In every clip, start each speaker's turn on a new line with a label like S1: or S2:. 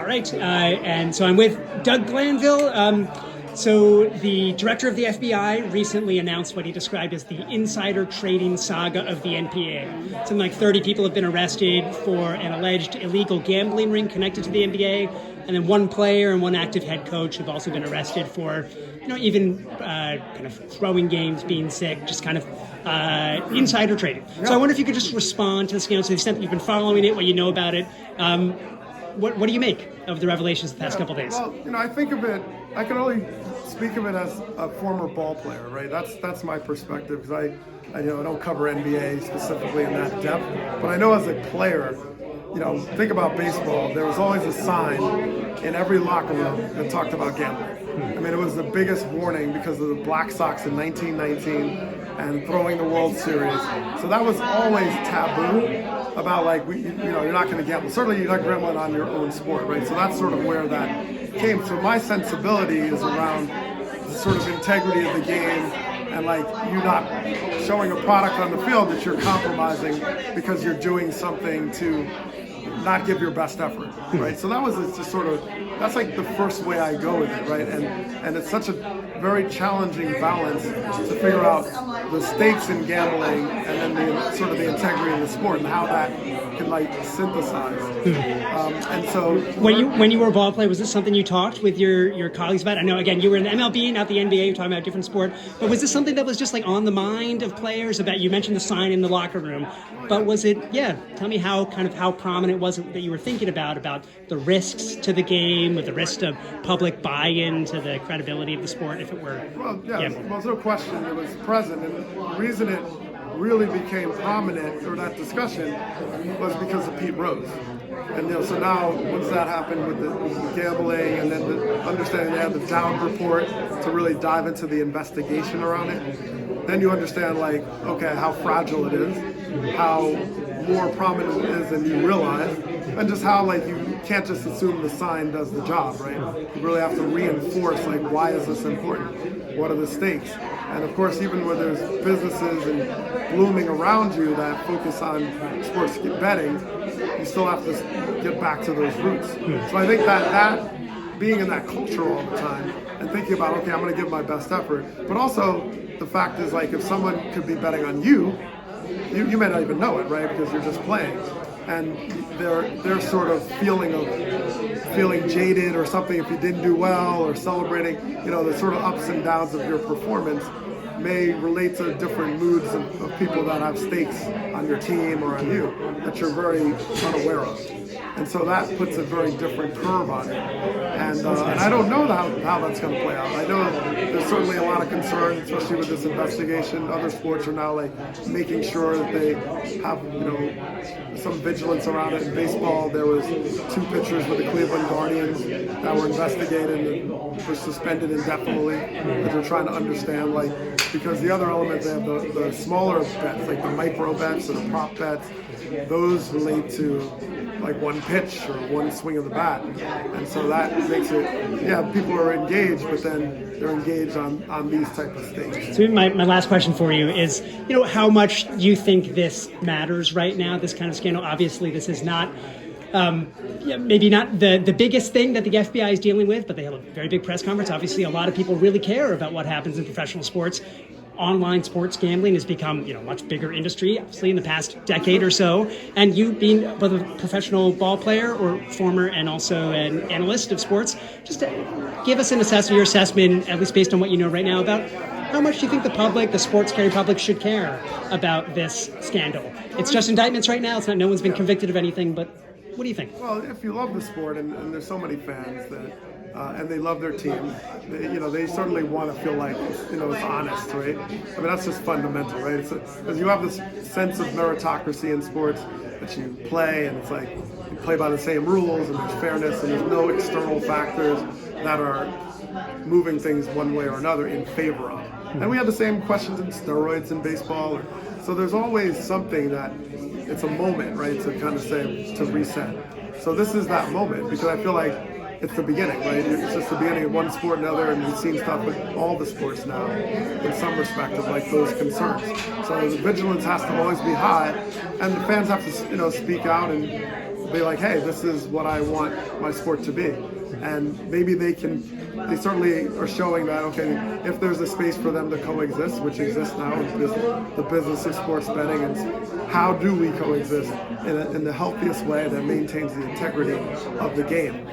S1: All right, and so I'm with Doug Glanville. So the director of the FBI recently announced what he described as the insider trading saga of the NBA. Something like 30 people have been arrested for an alleged illegal gambling ring connected to the NBA, and then one player and one active head coach have also been arrested for, even kind of throwing games, being sick, just kind of insider trading. So I wonder if you could just respond to the scandal to the extent that you've been following it, what you know about it. What do you make of the revelations the past couple of days?
S2: Well, I think of it, I can only speak of it as a former ball player, right? That's my perspective, because I don't cover NBA specifically in that depth, but I know as a player, think about baseball, there was always a sign in every locker room that talked about gambling. I mean, it was the biggest warning because of the Black Sox in 1919 and throwing the World Series. So that was always taboo about, like, you're not going to gamble. Certainly you're not gambling on your own sport, right? So that's sort of where that came. So my sensibility is around the sort of integrity of the game, and like you not showing a product on the field that you're compromising because you're doing something to not give your best effort, right? So that was just sort of, that's like the first way I go with it, right? And it's such a very challenging balance to figure out the stakes in gambling and then the sort of the integrity of the sport and how that can like synthesize. And so
S1: when you were a ball player, was this something you talked with your colleagues about? I know, again, you were in the MLB, not the NBA, you're talking about a different sport, but was this something that was just like on the mind of players about, you mentioned the sign in the locker room, but was it, tell me how prominent was it that you were thinking about the risks to the game, with the risk of public buy-in to the credibility of the sport if it were gambling?
S2: Well, there's no question it was present, and the reason it really became prominent, or that discussion, was because of Pete Rose. And so now, once that happened with the gambling, and then the understanding they had the Dowd report to really dive into the investigation around it, then you understand, like, okay, how fragile it is, how more prominent it is than you realize, and just how, like, you can't just assume the sign does the job, right? You really have to reinforce, like, why is this important? What are the stakes? And of course, even where there's businesses and blooming around you that focus on sports betting, you still have to get back to those roots. So I think that being in that culture all the time and thinking about, okay, I'm going to give my best effort, but also the fact is, like, if someone could be betting on you may not even know it, right? Because you're just playing. And their sort of feeling jaded or something if you didn't do well, or celebrating, the sort of ups and downs of your performance may relate to different moods of people that have stakes on your team or on you that you're very unaware of. And so that puts a very different curve on it. And I don't know how that's going to play out. I know there's certainly a lot of concern, especially with this investigation. Other sports are now, like, making sure that they have, some vigilance around it. In baseball, there was 2 pitchers with the Cleveland Guardians that were investigated and were suspended indefinitely, that they're trying to understand, like, because the other element, they have the smaller bets, like the micro bets or the prop bets, those relate to, like, one pitch or one swing of the bat. And so that makes it, people are engaged, but then they're engaged on these type of stakes.
S1: So my last question for you is, how much you think this matters right now, this kind of scandal? Obviously, this is not, maybe not the biggest thing that the FBI is dealing with, but they have a very big press conference. Obviously, a lot of people really care about what happens in professional sports. Online sports gambling has become, a much bigger industry, obviously, in the past decade or so. And you, being both a professional ball player or former and also an analyst of sports, just give us your assessment, at least based on what you know right now, about how much do you think the public, the sports carrying public, should care about this scandal? It's just indictments right now. It's not. No one's been convicted of anything, but what do you think?
S2: Well, if you love the sport, and there's so many fans that, and they love their team, they certainly want to feel like, it's honest, right? I mean, that's just fundamental, right? Because you have this sense of meritocracy in sports that you play, and it's like you play by the same rules, and there's fairness, and there's no external factors that are moving things one way or another in favor of. And we have the same questions in steroids in baseball. So there's always something that, it's a moment, right, to kind of say, to reset. So this is that moment, because I feel like it's the beginning, right? It's just the beginning of one sport and another, and we've seen stuff with all the sports now, in some respect, of like those concerns. So the vigilance has to always be high, and the fans have to, speak out and be like, hey, this is what I want my sport to be. And maybe they certainly are showing that, okay, if there's a space for them to coexist, which exists now in the business of sports betting, and how do we coexist in the healthiest way that maintains the integrity of the game?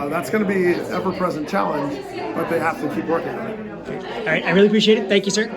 S2: That's going to be an ever-present challenge, but they have to keep working on it.
S1: All right, I really appreciate it. Thank you, sir.